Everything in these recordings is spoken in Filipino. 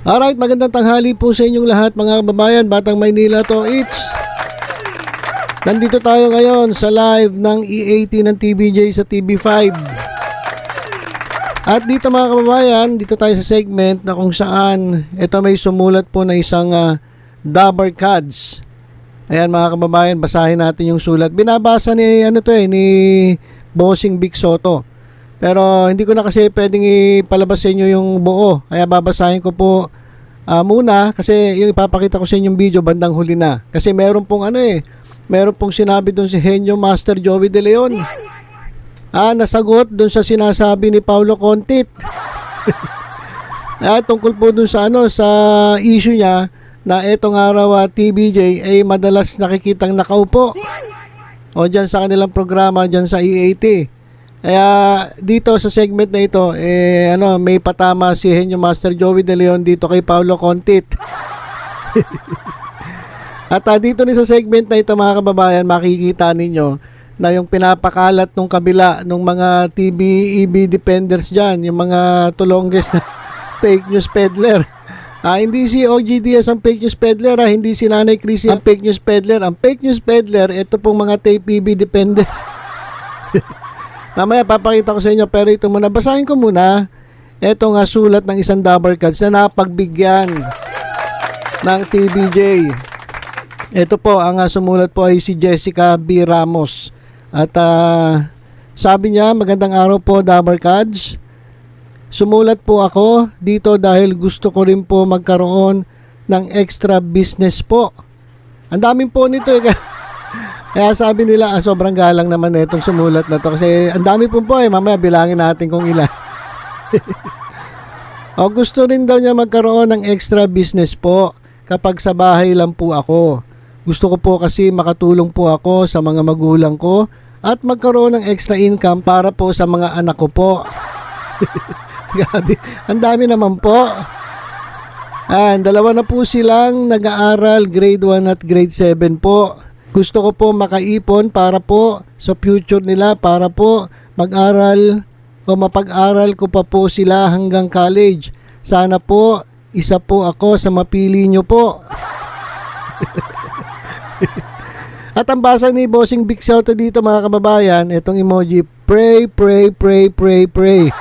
Alright, magandang tanghali po sa inyong lahat mga kababayan, Batang Maynila to it's. Nandito tayo ngayon sa live ng E80 ng TVJ sa TV5. At dito mga kababayan, dito tayo sa segment na kung saan ito may sumulat po na isang Dabber Cards. Ayan mga kababayan, basahin natin yung sulat. Binabasa ni ni Bossing Vic Soto. Pero hindi ko na kasi pwedeng ipalabas sa inyo yung buo. Kaya babasahin ko po muna kasi yung ipapakita ko sa inyo yung video bandang huli na. Kasi meron pong meron pong sinabi doon si Henyo Master Joey De Leon. Nasagot doon sa sinasabi ni Paulo Contit. Tungkol po doon sa sa issue niya na etong araw TBJ ay madalas nakikitang nakaupo. O dyan sa kanilang programa dyan sa E80. Kaya dito sa segment na ito may patama si Henyo Master Joey De Leon dito kay Paulo Contit. At dito ni sa segment na ito mga kababayan, makikita ninyo na yung pinapakalat nung kabila nung mga TVEB defenders dyan, yung mga tulongges na fake news peddler. Hindi si OG Diaz ang fake news peddler, hindi si Nanay Chrissy ang fake news peddler. Ang fake news peddler, ito pong mga TVEB defenders. Mamaya papakita ko sa inyo, pero ito muna, basahin ko muna etong sulat ng isang Dabber Cards na napagbigyan ng TVJ. Ito po, ang sumulat po ay si Jessica B. Ramos. At sabi niya, magandang araw po Dabber Cards. Sumulat po ako dito dahil gusto ko rin po magkaroon ng extra business po. Ang daming po nito Kaya sabi nila, sobrang galang naman itong sumulat na to. Kasi ang dami po mamaya bilangin natin kung ilan. O gusto rin daw niya magkaroon ng extra business po kapag sa bahay lang po ako. Gusto ko po kasi makatulong po ako sa mga magulang ko at magkaroon ng extra income para po sa mga anak ko po. Gabi, ang dami naman po. Dalawa na po silang nag-aaral, grade 1 at grade 7 po. Gusto ko po makaipon para po sa future nila, para po mag-aral o mapag-aral ko pa po sila hanggang college. Sana po isa po ako sa mapili nyo po. At ang basa ni Bossing Vic Soto dito mga kababayan, itong emoji, pray, pray, pray, pray, pray.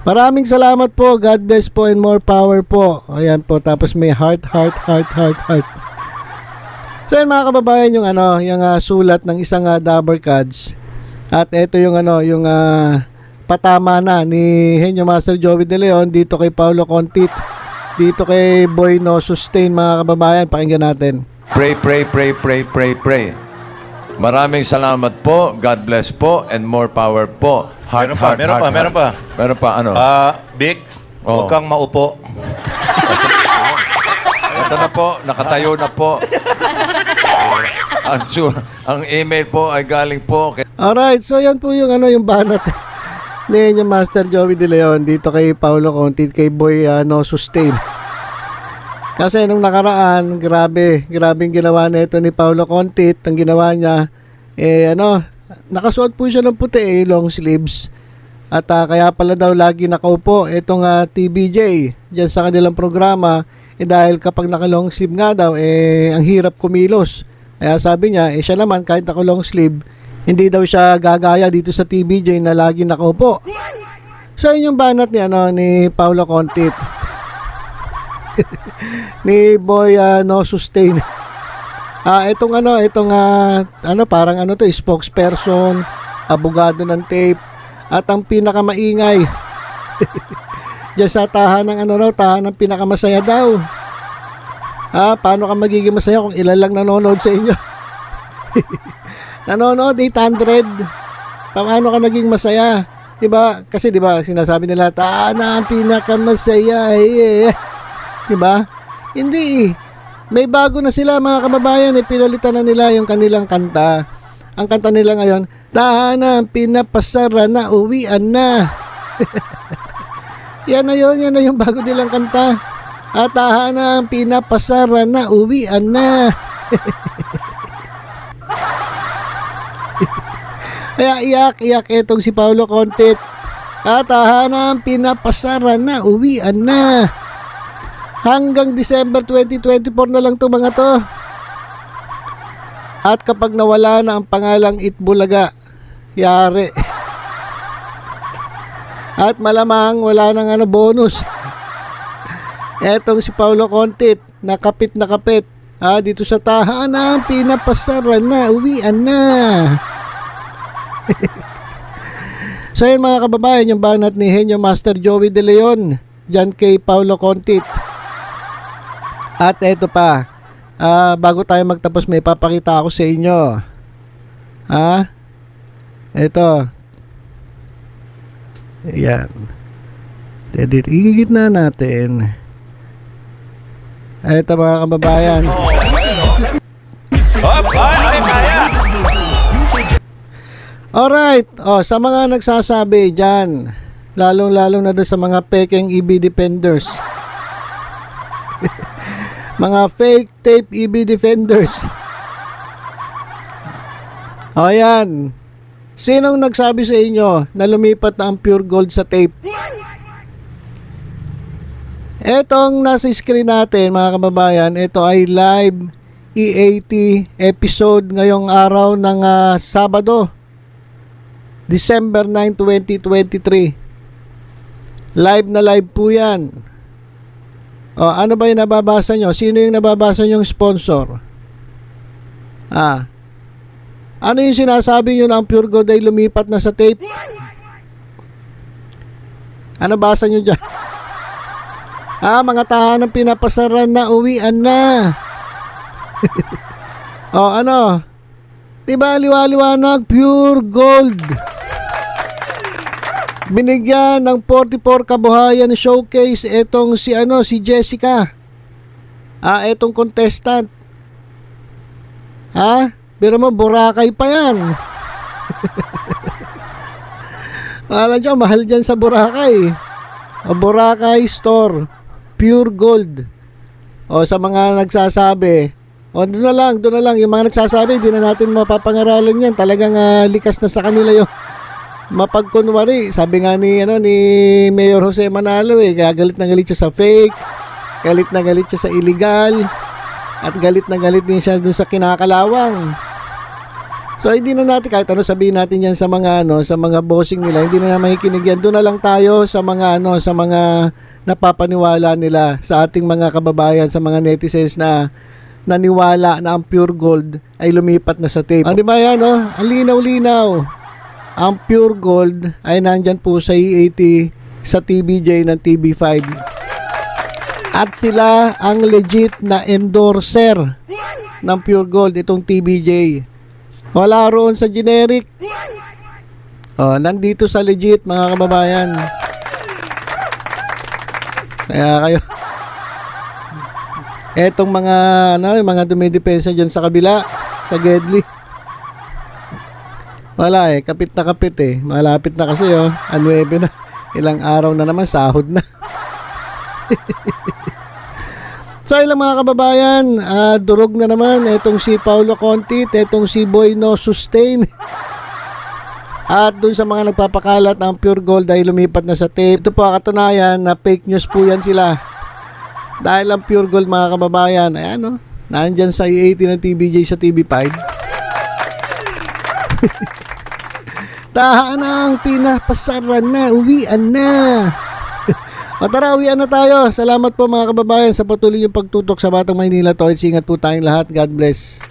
Maraming salamat po. God bless po and more power po. Ayan po, tapos may heart, heart, heart, heart, heart. So yan mga kababayan yung yung sulat ng isang Dabber Cards. At ito yung yung patama na ni Henyo Master Joey De Leon dito kay Paulo Contit, dito kay Boy No Sustain mga kababayan. Pakinggan natin. Pray, pray, pray, pray, pray, pray. Maraming salamat po. God bless po and more power po. Heart, Meron pa. Meron pa, ano? Vic, huwag kang maupo. Ito na po, nakatayo na po. Ang email po ay galing po kay... Alright, so yan po yung yung banat ni yung Master Joey De Leon dito kay Paulo Contit, kay Boy No Sustain. Kasi nung nakaraan, grabe yung ginawa nito ni Paulo Contit. Ang ginawa niya, nakasuot po siya ng puti, long sleeves. At kaya pala daw lagi nakaupo itong TBJ dyan sa kanilang programa. Dahil kapag naka-long sleeve nga daw, ang hirap kumilos. Kaya sabi niya, siya naman kahit naka-long sleeve, hindi daw siya gagaya dito sa TBJ na lagi nakaupo. So yun yung banat ni Paulo Contit. Ni Boy No Sustain. Itong parang spokesperson, abogado ng tape, at ang pinakamaingay diyan sa tahanang tahanang pinakamasaya daw. Paano ka magiging masaya kung ilan lang nanonood sa inyo? Nanonood 800. Paano ka naging masaya? Diba? Kasi diba sinasabi nila tahanang pinakamasaya. Diba? Hindi. May bago na sila mga kababayan, pinalitan na nila yung kanilang kanta. Ang kanta nila ngayon, tahanang pinapasara na uwian na. Yan na yung bago nilang kanta. Tahanang pinapasara na uwian na. Kaya iyak itong si Paulo Contit. At tahanan pinapasara na, uwian na. Hanggang December 2024 na lang to mga to. At kapag nawala na ang pangalang Itbulaga, yari. At malamang wala nang bonus. Etong si Paulo Contit, nakapit na kapit. Dito sa tahanan pinapasara na, uwian na. So yun mga kababayan, yung banat ni Henyo Master Joey De Leon dyan kay Paulo Contit. At eto pa, bago tayo magtapos may papakita ako sa inyo. Eto. Ayan. Igigit na natin. Eto mga kababayan. Kaya! Alright, sa mga nagsasabi dyan, lalong-lalo na doon sa mga pekeng EB defenders. Mga fake tape EB defenders. Ayan. Sinong nagsabi sa inyo na lumipat na ang pure gold sa tape? Etong nasa screen natin mga kababayan, ito ay live E80 episode ngayong araw ng Sabado, December 9, 2023. Live na live po yan. Ano ba yung nababasa nyo? Sino yung nababasa nyong sponsor? Ano yung sinasabi nyo na ang pure gold ay lumipat na sa tape? Ano basa nyo dyan? Mga tahanang pinapasaran na, uwian na. Ano? Diba liwa-liwanag, pure gold. Binigyan ng 44 kabuhayan showcase etong si Jessica. Etong contestant. Pero mo Boracay pa yan. Wala dyan, mahal dyan sa Boracay. Boracay Store, pure gold. Sa mga nagsasabi, doon na lang yung mga nagsasabi, hindi na natin mapapangaralan yan. Talagang likas na sa kanila yung mapagkunwari. Sabi nga ni Mayor Jose Manalo, galit na galit siya sa fake, galit na galit siya sa illegal, at galit na galit din siya dun sa kinakalawang. So hindi na natin kahit ano sabihin natin yan sa mga sa mga bossing nila, hindi na makikinig yan. Doon na lang tayo sa mga sa mga napapaniwala nila sa ating mga kababayan, sa mga netizens na naniwala na ang pure gold ay lumipat na sa tape. Di ba yan, ang linaw-linaw. Ang pure gold ay nandyan po sa E80 sa TBJ ng TV5. At sila ang legit na endorser ng pure gold, itong TBJ. Wala roon sa generic. Nandito sa legit mga kababayan. Kaya kayo etong mga dumidepensa dyan sa kabila, sa Gedli. Wala kapit na kapit malapit na kasi 9 na, ilang araw na naman sahod na. So ilang mga kababayan, durog na naman etong si Paulo Contit, etong si Boy No Sustain. At dun sa mga nagpapakalat ng pure gold ay lumipat na sa tape, ito po katunayan na fake news po yan sila. Dahil ang pure gold mga kababayan, nandyan sa E80 ng TBJ sa TV5. Tahanang pinapasaran na, uwian na. Tara, uwian na tayo. Salamat po mga kababayan sa patuloy yung pagtutok sa Batang Maynila. Ingat po tayong lahat. God bless.